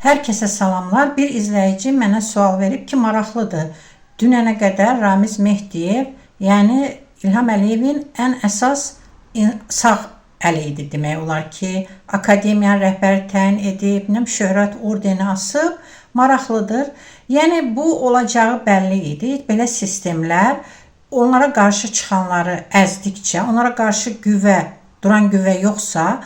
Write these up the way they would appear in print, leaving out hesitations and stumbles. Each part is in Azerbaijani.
Herkese salamlar. Bir izleyici mənə sual verib ki, maraqlıdır. Dünənə qədər Ramiz Mehdiyev, yəni İlham Əliyevin ən əsas sağ əli idi demək olar ki, akademiyanın rəhbəri təyin edib, şöhrət ordeni asıb, maraqlıdır. Yəni bu olacağı bəlli idi. Belə sistemlər onlara qarşı çıxanları əzdikcə, onlara qarşı duran qüvvə yoxsa,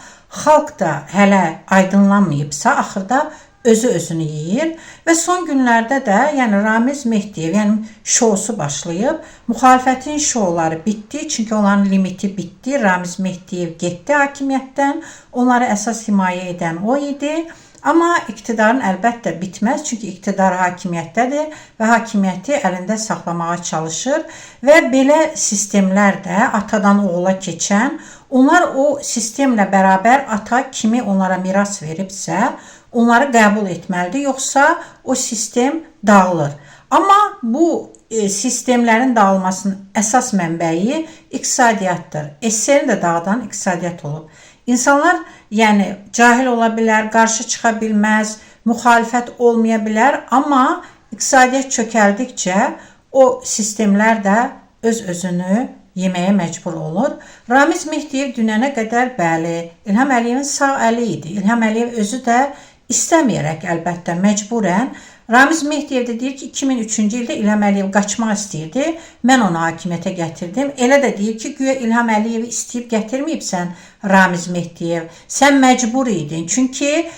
xalq da hələ aydınlanmayıbsa, axırda özünü yeyir və son günlərdə də yəni Ramiz Mehdiyev şousu başlayıb. Müxalifətin şouları bitdi, çünki onların limiti bitdi. Ramiz Mehdiyev getdi hakimiyyətdən. Onları əsas himayə edən o idi. Amma iqtidarın əlbəttə bitməz, çünki iqtidar hakimiyyətdədir və hakimiyyəti əlində saxlamağa çalışır və belə sistemlər də atadan oğula keçən, onlar o sistemlə bərabər ata kimi onlara miras veribsə, onları qəbul etməlidir, yoxsa o sistem dağılır. Amma bu sistemlərin dağılmasının əsas mənbəyi iqtisadiyyatdır. SSR-in də dağıdan iqtisadiyyat olub. İnsanlar yəni cahil ola bilər, qarşı çıxa bilməz, müxalifət olmaya bilər, amma iqtisadiyyat çökəldikcə o sistemlər də özünü yeməyə məcbur olur. Ramiz Mehdiyev dünənə qədər bəli, İlham Əliyevin sağ əli idi. İlham Əliyev özü də istəməyərək, əlbəttə, məcburən. Ramiz Mehdiyev də deyir ki, 2003-cü ildə İlham Əliyev qaçmaq istəyirdi, mən onu hakimiyyətə gətirdim. Elə də deyir ki, güya İlham Əliyevi istəyib gətirməyibsən Ramiz Mehdiyev, sən məcbur idin. Çünki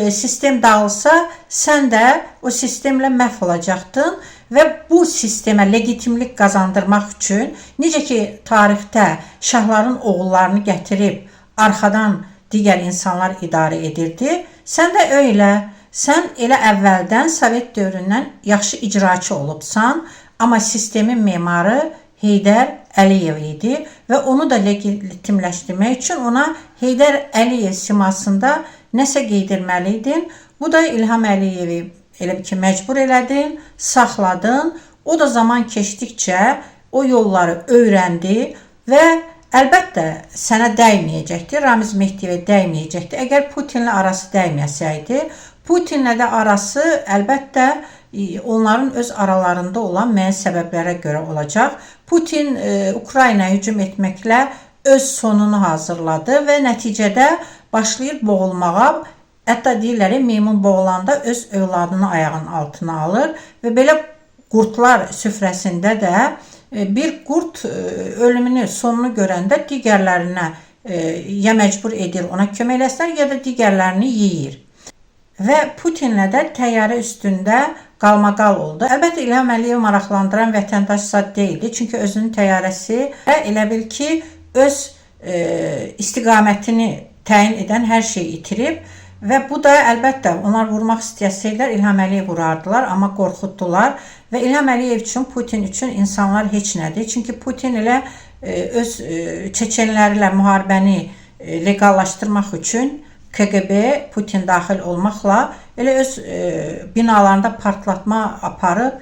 sistem dağılsa, sən də o sistemlə məhv olacaqdın və bu sistemə legitimlik qazandırmaq üçün, necə ki, tarixdə şahların oğullarını gətirib arxadan digər insanlar idarə edirdi, sən də öyle. Sən elə əvvəldən Sovet dövründən yaxşı icraçı olubsan, amma sistemin memarı Heydər Əliyev idi və onu da legitimləşdirmək üçün ona Heydər Əliyev simasında nəsə qeydirməliydin. Bu da İlham Əliyevi elə ki məcbur elədin, saxladın. O da zaman keçdikcə o yolları öyrəndi və əlbəttə sənə dəyməyəcəkdir, Ramiz Mehdiyevə dəyməyəcəkdir. Əgər Putinlə arası dəyməyəsəydi, Putinlə də arası əlbəttə onların öz aralarında olan müəyyən səbəblərə görə olacaq. Putin Ukraynaya hücum etməklə öz sonunu hazırladı və nəticədə başlayır boğulmağa. Hətta deyirlər, meymun boğulanda öz övladını ayağının altına alır və belə qurtlar süfrəsində də bir qurt ölümünü, sonunu görəndə digərlərinə ya məcbur edir ona kömək eləsinlər, ya da digərlərini yeyir. Və Putinlə də təyyarə üstündə qalmaqal oldu. Əlbəttə İlham Əliyev maraqlandıran vətəndaş zad deyildi. Çünki özünün təyyarəsi elə bil ki, öz istiqamətini təyin edən hər şeyi itirib. Və bu da əlbəttə onlar vurmaq istəyəsəydilər İlham Əliyev vurardılar, amma qorxutdular. Və İlham Əliyev üçün, Putin üçün insanlar heç nədir. Çünki Putin elə öz çeçenlərlə müharibəni legallaşdırmaq üçün KGB, Putin daxil olmaqla elə öz binalarında partlatma aparıb,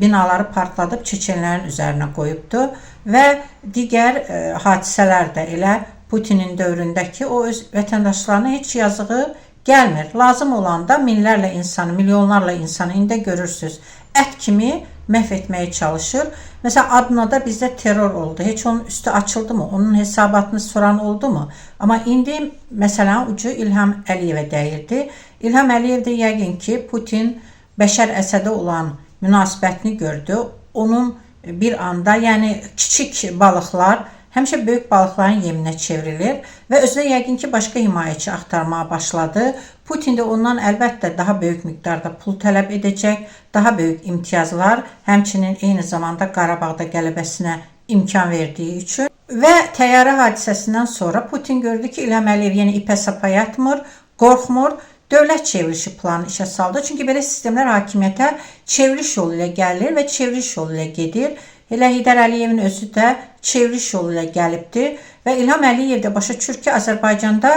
binaları partladıb çeçenlərin üzərinə qoyubdu və digər hadisələr də elə Putinin dövründəki o öz vətəndaşlarına heç yazığı gəlmir. Lazım olanda minlərlə insanı, milyonlarla insanı indi görürsünüz, ət kimi məhv etməyə çalışır. Məsələn, Adnada bizdə terror oldu. Heç onun üstü açıldı mı? Onun hesabatını soran oldu mu? Amma indi məsələn ucu İlham Əliyevə dəyirdi. İlham Əliyev də yəqin ki, Putin Bəşər Əsədə olan münasibətini gördü. Onun bir anda, yəni kiçik balıqlar həmişə böyük balıqların yeminə çevrilir və özünə yəqin ki, başqa himayəçi axtarmağa başladı. Putin də ondan əlbəttə daha böyük miqdarda pul tələb edəcək, daha böyük imtiyazlar, həmçinin eyni zamanda Qarabağda qələbəsinə imkan verdiyi üçün. Və təyyarə hadisəsindən sonra Putin gördü ki, İlham Əliyev yenə ipə sapa yatmır, qorxmur, dövlət çevrilişi planı işə saldı. Çünki belə sistemlər hakimiyyətə çevriliş yolu ilə gəlir və çevriliş yolu ilə gedir. Elə Heydər Əliyevin özü də çevriliş yolu ilə gəlibdir və İlham Əliyev də başa düşür ki, Azərbaycanda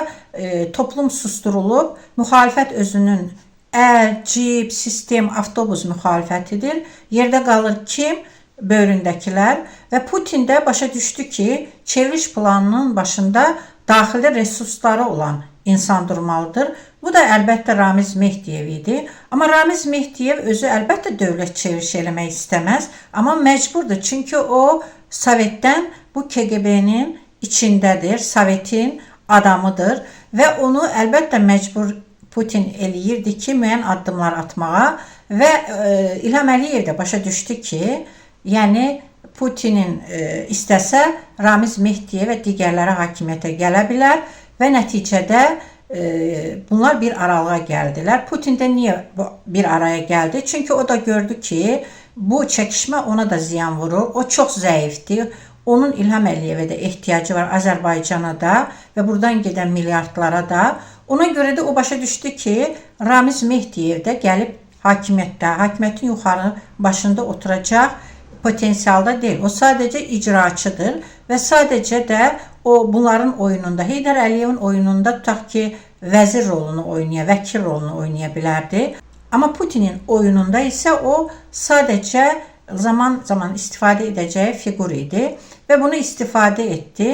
toplum susturulub, müxalifət özünün cib, sistem, avtobus müxalifətidir. Yerdə qalır kim? Böyründəkilər və Putin də başa düşdü ki, çevriliş planının başında daxildə resursları olan insan durmalıdır. Bu da əlbəttə Ramiz Mehdiyev idi. Amma Ramiz Mehdiyev özü əlbəttə dövlət çevrişi eləmək istəməz. Amma məcburdur. Çünki o Sovetdən, bu KGB-nin içindədir. Sovetin adamıdır. Və onu əlbəttə məcbur Putin eləyirdi ki, müəyyən addımlar atmağa. Və İlham Əliyev də başa düşdü ki, yəni Putinin istəsə Ramiz Mehdiyev və digərləri hakimiyyətə gələ bilər və nəticədə bunlar bir aralığa gəldilər. Putin də niyə bir araya gəldi? Çünki o da gördü ki, bu çəkişmə ona da ziyan vurur. O çox zəifdir. Onun İlham Əliyevə də ehtiyacı var, Azərbaycana da və buradan gedən milyardlara da. Ona görə də o başa düşdü ki, Ramiz Mehdiyev də gəlib hakimiyyətin yuxarı başında oturacaq potensialda deyil. O sadəcə icraçıdır və sadəcə də o bunların oyununda, Heydər Əliyevin oyununda tutaq ki, vəzir rolunu oynaya, vəkil rolunu oynaya bilərdi. Amma Putinin oyununda isə o sadəcə zaman istifadə edəcəyi fiqur idi və bunu istifadə etdi.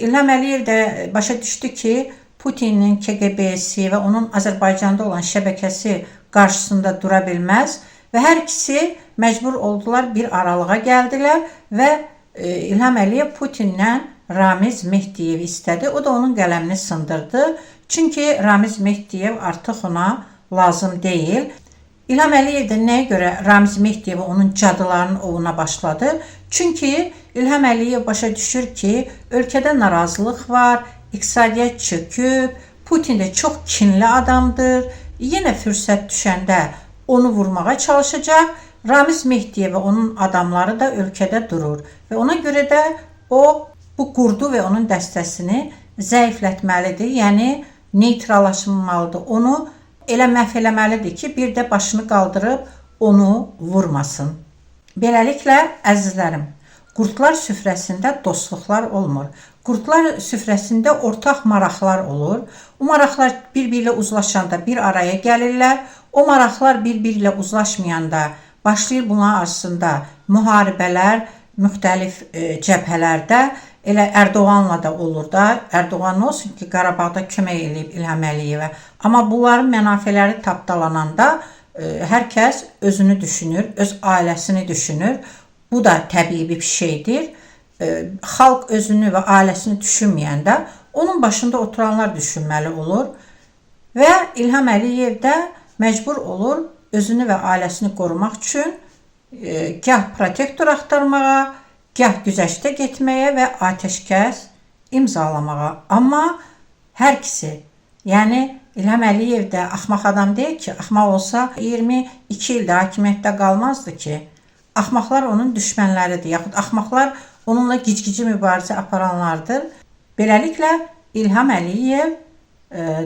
İlham Əliyev də başa düşdü ki, Putinin KGB-si və onun Azərbaycanda olan şəbəkəsi qarşısında dura bilməz və hər ikisi məcbur oldular, bir aralığa gəldilər və İlham Əliyev Putinlə Ramiz Mehdiyev istədi. O da onun qələmini sındırdı. Çünki Ramiz Mehdiyev artıq ona lazım deyil. İlham Əliyev də nəyə görə Ramiz Mehdiyev onun cadılarının ovuna başladı? Çünki İlham Əliyev başa düşür ki, ölkədə narazılıq var, iqtisadiyyat çöküb, Putin də çox kinli adamdır. Yenə fürsət düşəndə onu vurmağa çalışacaq. Ramiz Mehdiyev və onun adamları da ölkədə durur və ona görə də o bu qurdu və onun dəstəsini zəiflətməlidir. Yəni neytrallaşmalıdır. Onu elə məhv eləməlidir ki, bir də başını qaldırıb onu vurmasın. Beləliklə, əzizlərim, qurdlar süfrəsində dostluqlar olmur. Qurdlar süfrəsində ortaq maraqlar olur. O maraqlar bir-biriyle uzlaşanda bir araya gəlirlər. O maraqlar bir-biriyle uzlaşmayanda başlayır bunların arasında müharibələr, müxtəlif cəbhələrdə. Elə Erdoğanla da olur da. Erdoğan olsun ki, Qarabağda kömək eləyib İlham Əliyevə. Amma bunların mənafələri tapdalananda hər kəs özünü düşünür, öz ailəsini düşünür. Bu da təbii bir şeydir. Xalq özünü və ailəsini düşünməyəndə onun başında oturanlar düşünməli olur. Və İlham Əliyev də məcbur olur özünü və ailəsini qorumaq üçün gah protektor axtarmağa, gah güzəştə getməyə və atəşkəs imzalamağa. Amma hər ikisi, yəni İlham Əliyev də axmaq adam deyil ki, axmaq olsa 22 ildə hakimiyyətdə qalmazdı ki. Axmaqlar onun düşmənləridir, yaxud axmaqlar onunla gic-gici mübarizə aparanlardır. Beləliklə İlham Əliyev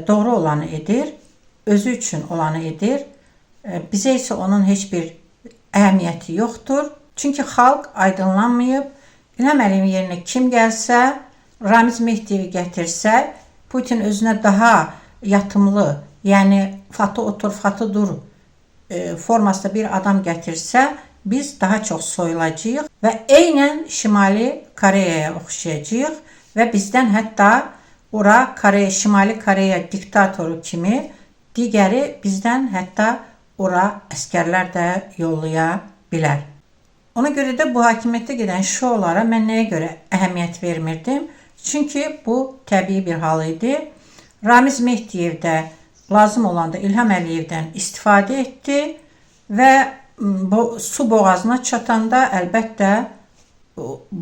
doğru olanı edir, özü üçün olanı edir. Bizə isə onun heç bir əhəmiyyəti yoxdur. Çünki xalq aydınlanmayıb. İlham Əliyevin yerinə kim gəlsə, Ramiz Mehdiyevi gətirsə, Putin özünə daha yatımlı, yəni fatı otur, fatı dur formasında bir adam gətirsə, biz daha çox soyulacağıq və eynən Şimali Koreyaya oxşayacağıq və bizdən hətta ora Şimali Koreya diktatoru kimi digəri bizdən hətta ora əskərlər də yollaya bilər. Ona görə də bu hakimiyyətə gedən şoulara mən nəyə görə əhəmiyyət vermirdim? Çünki bu təbii bir hal idi. Ramiz Mehdiyev də lazım olanda İlham Əliyevdən istifadə etdi və bu su boğazına çatanda əlbəttə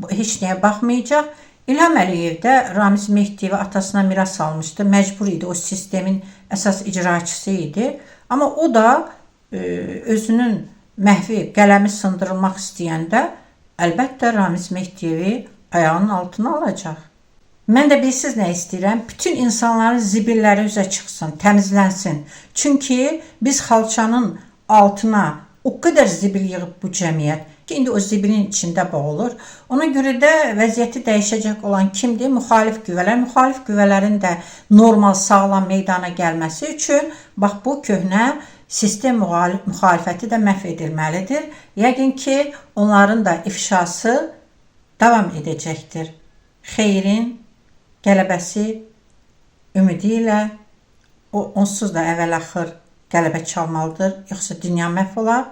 heç nəyə baxmayacaq. İlham Əliyev də Ramiz Mehdiyevi atasına miras almışdı. Məcbur idi, o sistemin əsas icraçısı idi. Amma o da özünün məhvi, qələmi sındırılmaq istəyəndə əlbəttə Ramiz Mehdiyevi ayağının altına alacaq. Mən də bilsiz nə istəyirəm? Bütün insanların zibilləri üzə çıxsın, təmizlənsin. Çünki biz xalçanın altına o qədər zibil yığıb bu cəmiyyət ki, indi o zibilin içində boğulur. Ona görə də vəziyyəti dəyişəcək olan kimdir? Müxalif qüvvələr. Müxalif qüvvələrin də normal, sağlam meydana gəlməsi üçün bax bu köhnə sistem müxalifəti də məhv edilməlidir. Yəqin ki, onların da ifşası davam edəcəkdir. Xeyrin qələbəsi ümidi ilə o onsuz da əvvəl-axır qələbə çalmalıdır, yoxsa dünya məhv olar.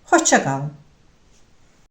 Xoşça qalın.